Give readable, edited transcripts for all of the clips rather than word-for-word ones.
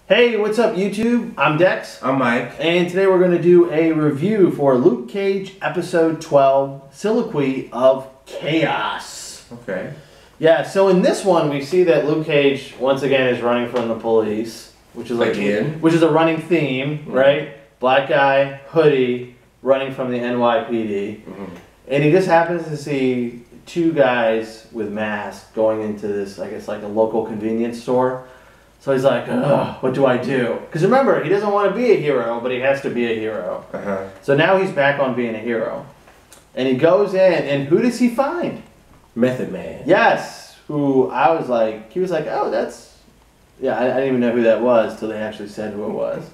Hey, what's up YouTube? I'm Dex. I'm Mike. And today we're going to do a review for Luke Cage Episode 12, Soliloquy of Chaos. Okay. Yeah, so in this one we see that Luke Cage once again is running from the police, which is which is a running theme, right? Black guy, hoodie, running from the NYPD. And he just happens to see two guys with masks going into this, I guess, like a local convenience store. So he's like, ugh, what do I do? Because remember, he doesn't want to be a hero, but he has to be a hero. So now he's back on being a hero. And he goes in, and who does he find? Method Man. Yes, who I was like, he was like, oh, that's, yeah, I didn't even know who that was till they actually said who it was.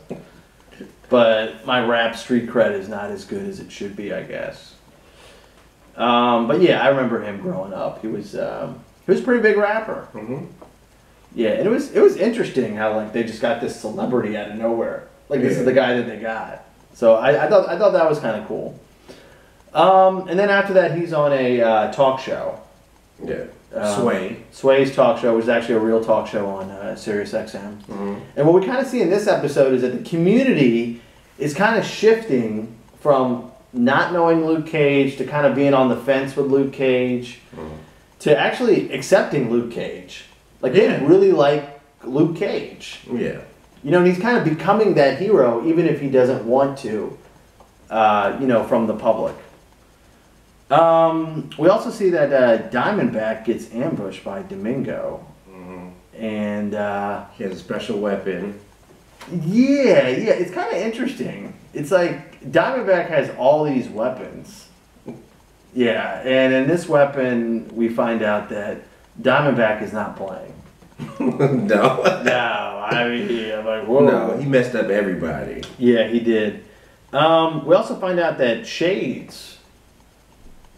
But my rap street cred is not as good as it should be, I guess. But yeah, I remember him growing up. He was a pretty big rapper. Yeah, and it was interesting how like they just got this celebrity out of nowhere. Like this is the guy that they got. So I thought that was kind of cool. And then after that, he's on a talk show. Yeah. Sway's talk show, which is actually a real talk show on Sirius XM. And what we kind of see in this episode is that the community is kind of shifting from not knowing Luke Cage to kind of being on the fence with Luke Cage to actually accepting Luke Cage. Like, they really like Luke Cage. Yeah. You know, and he's kind of becoming that hero, even if he doesn't want to, you know, from the public. We also see that Diamondback gets ambushed by Domingo. And he has a special weapon. Yeah, it's kind of interesting. It's like Diamondback has all these weapons. Yeah, and in this weapon, we find out that Diamondback is not playing. No. I mean, I'm like, whoa. No, he messed up everybody. Yeah, he did. We also find out that Shades,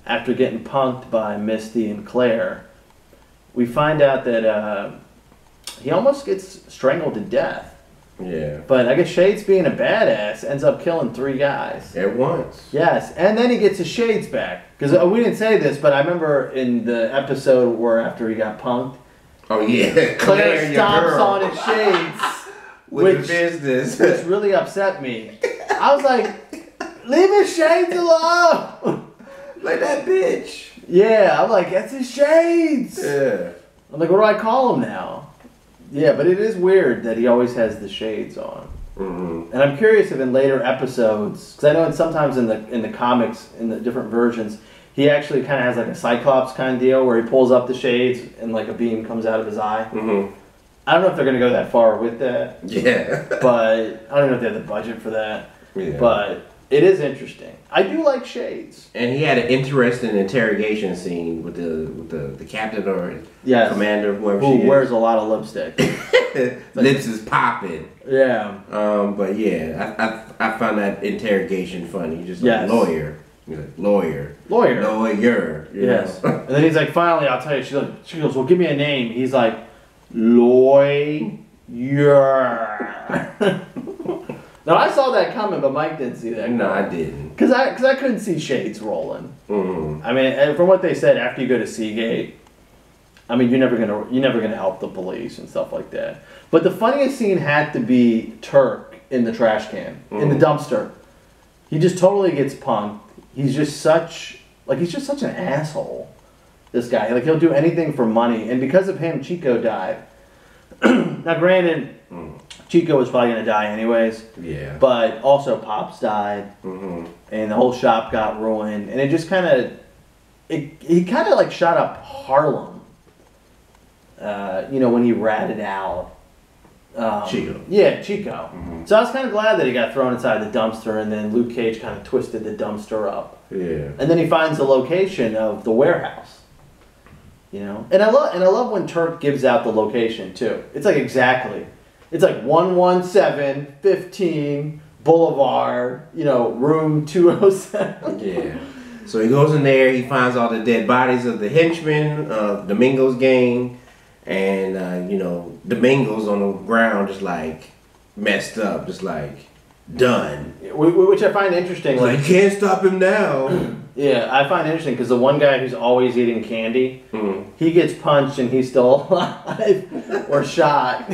after getting punked by Misty and Claire, we find out that he almost gets strangled to death. Yeah. But I guess Shades, being a badass, ends up killing 3 guys. At once. Yes, and then he gets his Shades back. Because we didn't say this, but I remember in the episode where after he got punked, oh yeah, Claire stomps on his Shades. With the business. Which really upset me. I was like, leave his Shades alone! Like that bitch. Yeah, I'm like, that's his Shades! Yeah. I'm like, what do I call him now? Yeah, but it is weird that he always has the Shades on. And I'm curious if in later episodes, because I know sometimes in the comics, in the different versions, he actually kind of has like a Cyclops kind of deal where he pulls up the shades and like a beam comes out of his eye. I don't know if they're going to go that far with that. Yeah. But I don't know if they have the budget for that. Yeah. But it is interesting. I do like Shades. And he had an interesting interrogation scene with the captain or commander, whoever who wears a lot of lipstick. Lips is popping. Yeah. But yeah, I found that interrogation funny. Just like lawyer. He's like, lawyer. Yes. And then he's like, finally, I'll tell you. She goes, well, give me a name. He's like, lawyer. Now, I saw that coming, but Mike didn't see that coming. No, I didn't. Because I couldn't see Shades rolling. I mean, from what they said, after you go to Seagate, I mean, you're never gonna help the police and stuff like that. But the funniest scene had to be Turk in the trash can, in the dumpster. He just totally gets punked. He's just such an asshole. This guy, like, he'll do anything for money, and because of him, Chico died. Now, granted, Chico was probably gonna die anyways. Yeah. But also, Pops died, and the whole shop got ruined, and it just kind of, he kind of like shot up Harlem. You know, when he ratted out Chico. Yeah, Chico. So I was kind of glad that he got thrown inside the dumpster, and then Luke Cage kind of twisted the dumpster up. Yeah. And then he finds the location of the warehouse. You know, and I love when Turk gives out the location too. It's like exactly. It's like 11715 Boulevard. You know, room 207. Yeah. So he goes in there. He finds all the dead bodies of the henchmen of Domingo's gang. And, you know, Domingo's on the ground just, like, messed up. Just, like, done. Which I find interesting. Like, you can't stop him now. Yeah, I find it interesting because the one guy who's always eating candy, he gets punched and he's still alive or shot.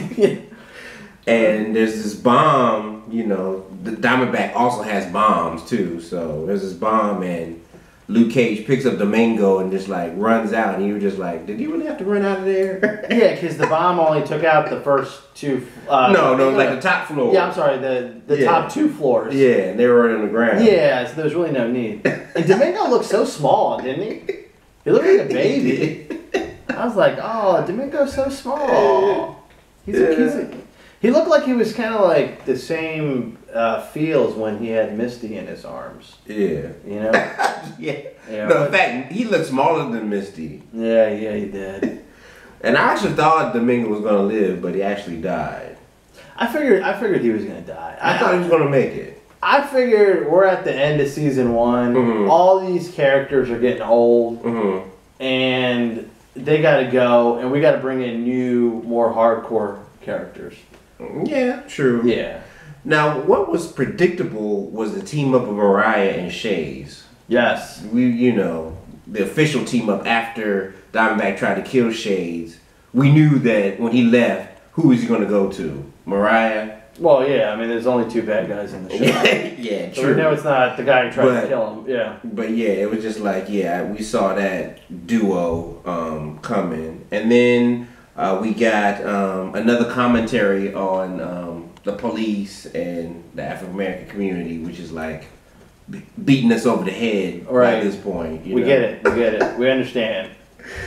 And there's this bomb, you know, the Diamondback also has bombs too. So there's this bomb and Luke Cage picks up Domingo and just like runs out, and you were just like, did he really have to run out of there? Yeah, because the bomb only took out the first two. No, like the top floor. Yeah, I'm sorry, the top 2 floors. Yeah, and they were on the ground. Yeah, so there's really no need. And Domingo looked so small, didn't he? He looked like a baby. I was like, oh, Domingo's so small. He looked like he was kind of like the same feel as when he had Misty in his arms. Yeah. You know? Yeah. No, in fact, he looked smaller than Misty. Yeah, he did. And I actually thought Domingo was gonna live, but he actually died. I figured he was gonna die. I thought he was gonna make it. I figured we're at the end of season 1. Mm-hmm. All these characters are getting old, and they got to go, and we got to bring in new, more hardcore characters. Yeah, true. Yeah. Now, what was predictable was the team up of Mariah and Shades. Yes. You know, the official team up after Diamondback tried to kill Shades. We knew that when he left, who was he going to go to? Mariah? Well, yeah. I mean, there's only 2 bad guys in the show. Yeah, so true. we know it's not the guy who tried to kill him. Yeah. But yeah, it was just like, we saw that duo coming. And then we got another commentary on the police and the African American community, which is like beating us over the head at this point. We get it. We understand.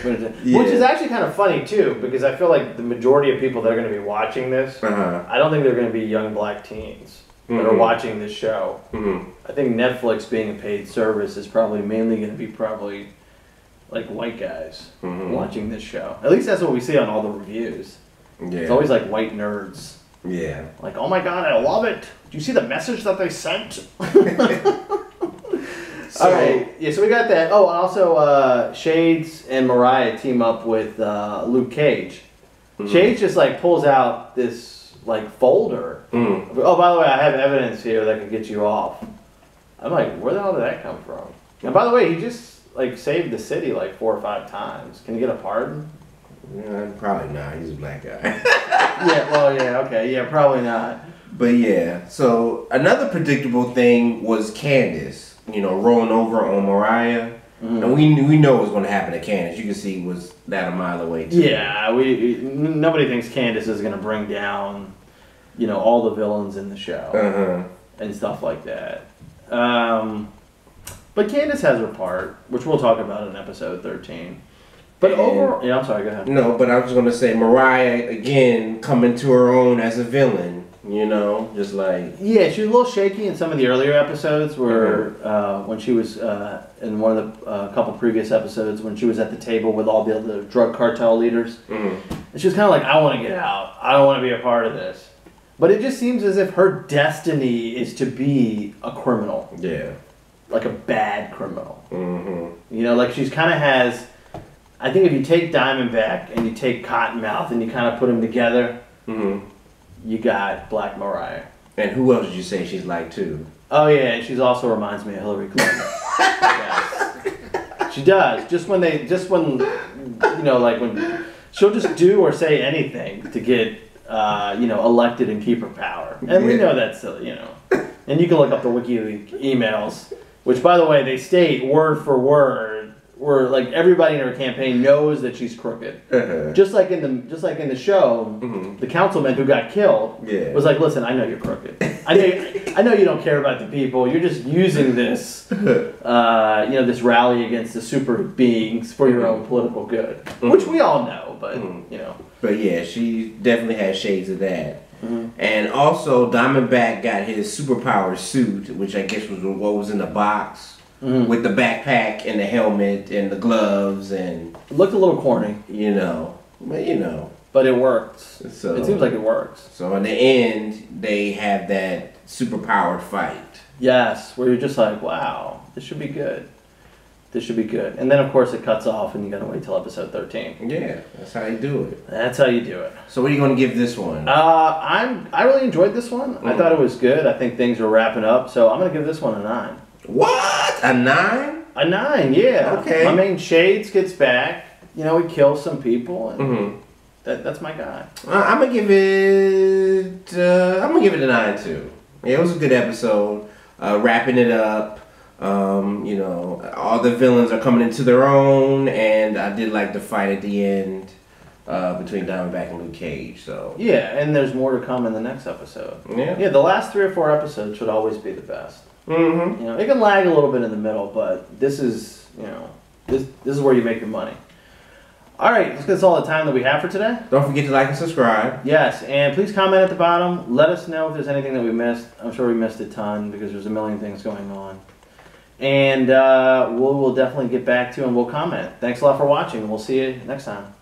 Yeah. Which is actually kind of funny too, because I feel like the majority of people that are going to be watching this, I don't think they're going to be young black teens that are watching this show. I think Netflix being a paid service is probably mainly going to be like white guys watching this show. At least that's what we see on all the reviews. Yeah. It's always like white nerds. Yeah. Like, oh my god, I love it. Do you see the message that they sent? All right. Yeah, so we got that. Oh, also, Shades and Mariah team up with Luke Cage. Shades just like pulls out this like folder. Oh, by the way, I have evidence here that could get you off. I'm like, where the hell did that come from? And by the way, he just like saved the city like 4 or 5 times. Can you get a pardon? Yeah, probably not. He's a black guy. Yeah, probably not. But yeah, so another predictable thing was Candace, you know, rolling over on Mariah. And we know what's going to happen to Candace. You can see was that a mile away too. Yeah, nobody thinks Candace is going to bring down, you know, all the villains in the show and stuff like that. But Candace has her part, which we'll talk about in episode 13. But overall, I'm sorry, go ahead. No, but I was going to say Mariah, again, coming to her own as a villain, you know, just like... Yeah, she was a little shaky in some of the earlier episodes where, when she was, in one of the couple previous episodes, when she was at the table with all the other drug cartel leaders. And she was kind of like, I want to get out. I don't want to be a part of this. But it just seems as if her destiny is to be a criminal. Yeah. Like a bad criminal. You know, like she's kind of has... I think if you take Diamondback and you take Cottonmouth and you kind of put them together, you got Black Mariah. And who else did you say she's like too? Oh yeah, she also reminds me of Hillary Clinton. Yes. She does. Just when you know, like when she'll just do or say anything to get you know, elected and keep her power. And we know that's silly, you know. And you can look up the WikiLeaks emails, which by the way they state word for word. Where like everybody in her campaign knows that she's crooked, just like in the show, the councilman who got killed was like, "Listen, I know you're crooked. I know you don't care about the people. You're just using this, you know, this rally against the super beings for your own political good, which we all know, but you know." But yeah, she definitely has shades of that. And also, Diamondback got his superpower suit, which I guess was what was in the box. With the backpack and the helmet and the gloves and... It looked a little corny. You know. But you know. But it worked. So, it seems like it works. So in the end, they have that superpowered fight. Yes, where you're just like, wow, this should be good. This should be good. And then of course it cuts off and you gotta wait till episode 13. Yeah, that's how you do it. That's how you do it. So what are you gonna give this one? I really enjoyed this one. I thought it was good. I think things are wrapping up. So I'm gonna give this one a 9. What? A 9? A 9, yeah. Okay. My main Shades gets back. You know, he kills some people. And That's my guy. I'm gonna give it. A 9 too. Yeah, it was a good episode. Wrapping it up. You know, all the villains are coming into their own, and I did like the fight at the end between Diamondback and Luke Cage. So Yeah, and there's more to come in the next episode. yeah. Yeah, the last 3 or 4 episodes should always be the best. Mm-hmm. You know, it can lag a little bit in the middle, but this is, you know, this is where you make your money. All right, that's all the time that we have for today. Don't forget to like and subscribe. Yes, and please comment at the bottom. Let us know if there's anything that we missed. I'm sure we missed a ton because there's a million things going on. And we'll definitely get back to you and we'll comment. Thanks a lot for watching. We'll see you next time.